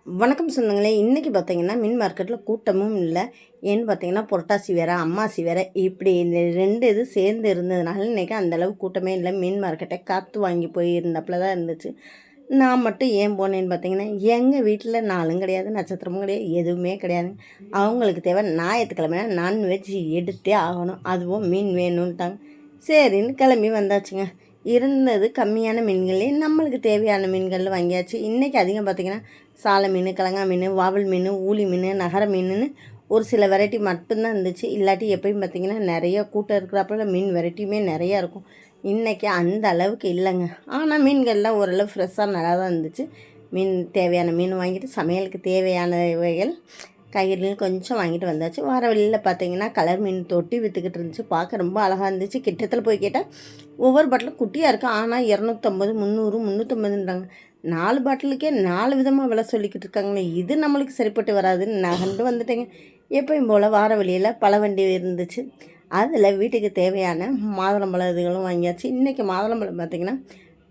வணக்கம் சொந்தங்களே. இன்றைக்கி பார்த்தீங்கன்னா மீன் மார்க்கெட்டில் கூட்டமும் இல்லை. ஏன்னு பார்த்தீங்கன்னா புரட்டாசி வேறு அம்மாசி வேறு, இப்படி இந்த ரெண்டு இது சேர்ந்து இருந்ததுனால இன்றைக்கி அந்தளவு கூட்டமே இல்லை. மீன் மார்க்கெட்டை காற்று வாங்கி போயிருந்தாப்புல தான் இருந்துச்சு. நான் மட்டும் ஏன் போனேன்னு பார்த்தீங்கன்னா, எங்கள் வீட்டில் நாளும் கிடையாது, நட்சத்திரமும் கிடையாது, எதுவுமே கிடையாது. அவங்களுக்கு தேவை ஞாயிற்றுக்கிழமை நான்வெஜ் எடுத்தே ஆகணும், அதுவும் மீன் வேணும்ன்ட்டாங்க. சரின்னு கிளம்பி வந்தாச்சுங்க. இருந்தது கம்மியான மீன்களே நம்மளுக்கு தேவையான மீன்கள் வாங்கியாச்சு. இன்றைக்கி அதிகம் பார்த்திங்கன்னா சாலை மீன், கிழங்கா மீன், வாவல் மீன், ஊளி மீன், நகர மீனுன்னு ஒரு சில வெரைட்டி மட்டும்தான் இருந்துச்சு. இல்லாட்டி எப்பயும் பார்த்திங்கன்னா நிறைய கூட்டம் இருக்கிறப்பல மீன் வெரைட்டியுமே நிறையா இருக்கும். இன்றைக்கி அந்த அளவுக்கு இல்லைங்க. ஆனால் மீன்கள்லாம் ஓரளவு ஃப்ரெஷ்ஷாக நல்லா தான் இருந்துச்சு. மீன் தேவையான மீன் வாங்கிட்டு சமையலுக்கு தேவையானவைகள் காய்கறிகள் கொஞ்சம் வாங்கிட்டு வந்தாச்சு. வார வழியில் பார்த்தீங்கன்னா கலர் மீன் தொட்டி விற்றுக்கிட்டு இருந்துச்சு. பார்க்க ரொம்ப அழகாக இருந்துச்சு. கிட்டத்தில் போய் கேட்டால் ஒவ்வொரு பாட்டிலும் குட்டியாக இருக்குது. ஆனால் 250, 300, 350ன்றாங்க. 4 பாட்டிலுக்கே 4 விதமாக விலை சொல்லிக்கிட்டு இருக்காங்களே, இது நம்மளுக்கு சரிப்பட்டு வராதுன்னு நான் கண்டு வந்துட்டேங்க. எப்பயும் போல் வார வழியில் பல வண்டி இருந்துச்சு. அதில் வீட்டுக்கு தேவையான மாதுளம்பழம் இதுகளும் வாங்கியாச்சு. இன்றைக்கி மாதுளம்பழம் பார்த்திங்கன்னா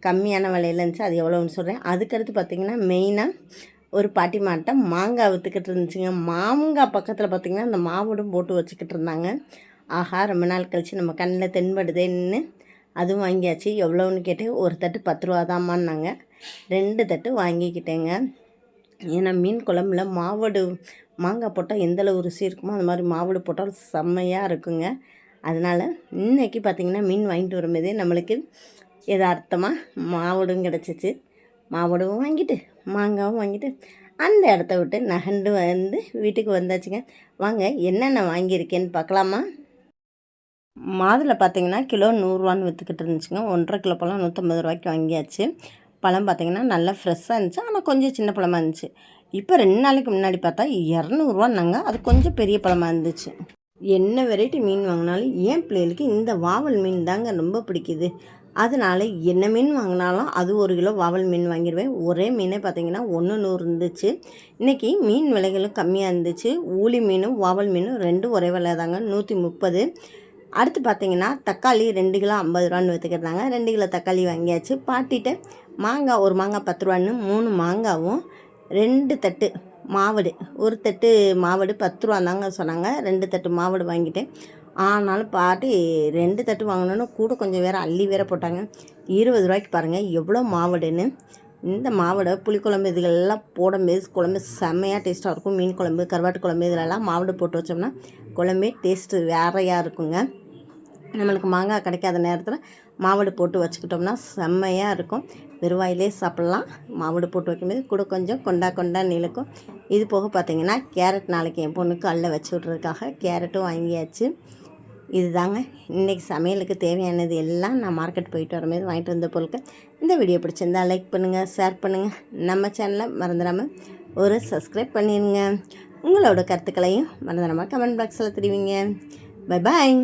கம்மியான விலையில் இருந்துச்சு. அது எவ்வளோன்னு சொல்கிறேன். அதுக்கடுத்து பார்த்திங்கன்னா மெயினாக ஒரு பாட்டி மாட்டை மாங்காய் விற்றுக்கிட்டு இருந்துச்சுங்க. மாங்காய் பக்கத்தில் பார்த்திங்கன்னா அந்த மாவோடும் போட்டு வச்சுக்கிட்டு இருந்தாங்க. ஆஹா, ரொம்ப நாள் கழித்து நம்ம கண்ணில் தென்படுதேன்னு அதுவும் வாங்கியாச்சு. எவ்வளோன்னு கேட்டு ஒரு தட்டு 10 ரூபா தான்மான்னாங்க. 2 தட்டு வாங்கிக்கிட்டேங்க. ஏன்னா மீன் குழம்புல மாவடு மாங்காய் போட்டால் எந்தளவு ருசி இருக்குமோ அந்த மாதிரி மாவடு போட்டால் செம்மையாக இருக்குங்க. அதனால் இன்றைக்கி பார்த்திங்கன்னா மீன் வாங்கிட்டு வரும்போதே நம்மளுக்கு யதார்த்தமாக மாவடும் கிடச்சிச்சு. மாவடும் வாங்கிட்டு மாங்காவும் வாங்கிட்டு அந்த இடத்த விட்டு நகண்டு வந்து வீட்டுக்கு வந்தாச்சுங்க. வாங்க என்னென்ன வாங்கியிருக்கேன்னு பார்க்கலாமா? மாதுளை பார்த்திங்கன்னா கிலோ 100 ரூபான்னு விற்றுக்கிட்டு இருந்துச்சுங்க. 1.5 கிலோ பழம் 150 ரூபாய்க்கு வாங்கியாச்சு. பழம் பார்த்திங்கன்னா நல்லா ஃப்ரெஷ்ஷாக இருந்துச்சு. ஆனால் கொஞ்சம் சின்ன பழமாக இருந்துச்சு. இப்போ 2 நாளைக்கு முன்னாடி பார்த்தா 200 ரூபான்னாங்க. அது கொஞ்சம் பெரிய பழமாக இருந்துச்சு. என்ன வெரைட்டி மீன் வாங்கினாலும் என் பிள்ளைகளுக்கு இந்த வாவல் மீன் தாங்க ரொம்ப பிடிக்குது. அதனால் என்ன மீன் வாங்கினாலும் அது 1 கிலோ வாவல் மீன் வாங்கிடுவேன். ஒரே மீனே பார்த்திங்கன்னா 100 இருந்துச்சு. இன்றைக்கி மீன் விலைகளும் கம்மியாக இருந்துச்சு. ஊளி மீனும் வாவல் மீனும் ரெண்டும் ஒரே விலை தாங்க, 130. அடுத்து பார்த்திங்கன்னா தக்காளி 2 கிலோ 50 ரூபான்னு விற்றுக்கிறாங்க. 2 கிலோ தக்காளி வாங்கியாச்சு. பாட்டிகிட்ட மாங்காய், ஒரு மாங்காய் 10 ரூபான்னு 3 மாங்காவும் 2 தட்டு மாவடு, ஒரு தட்டு மாவடு 10 ரூபா தாங்க சொன்னாங்க. 2 தட்டு மாவடு வாங்கிட்டேன். ஆனாலும் பாட்டி 2 தட்டு வாங்கினோன்னு கூட கொஞ்சம் வேறு அள்ளி வேறு போட்டாங்க. 20 ரூபாய்க்கு பாருங்கள் எவ்வளோ மாவடுன்னு. இந்த மாவடை புளிக்குழம்பு இதுகளெல்லாம் போடும்போது குழம்பு செம்மையாக டேஸ்ட்டாக இருக்கும். மீன் குழம்பு, கருவாட்டு குழம்பு இதிலெல்லாம் மாவடு போட்டு வச்சோம்னா குழம்பே டேஸ்ட்டு வேறையாக இருக்குங்க. நம்மளுக்கு மாங்காய் கிடைக்காத நேரத்தில் மாவடு போட்டு வச்சுக்கிட்டோம்னா செம்மையாக இருக்கும். வெறுவாயிலே சாப்பிட்லாம். மாவடு போட்டு வைக்கும்போது கூட கொஞ்சம் கொண்டா நிலுக்கும். இது போக பார்த்திங்கன்னா கேரட் நாளைக்கு என் பொண்ணுக்கு அள்ள வச்சு விட்றதுக்காக கேரட்டும் வாங்கியாச்சு. இது தாங்க இன்றைக்கி சமையலுக்கு தேவையானது எல்லாம் நான் மார்க்கெட் போயிட்டு வரும்போது வாங்கிட்டு வந்த பொருட்கள். இந்த வீடியோ பிடிச்சிருந்தால் லைக் பண்ணுங்கள், ஷேர் பண்ணுங்கள். நம்ம சேனலை மறந்துடாமல் ஒரு சப்ஸ்கிரைப் பண்ணிடுங்க. உங்களோட கருத்துக்களையும் மறந்துடாமல் கமெண்ட் பாக்ஸில் தெரிவிங்க. Bye bye.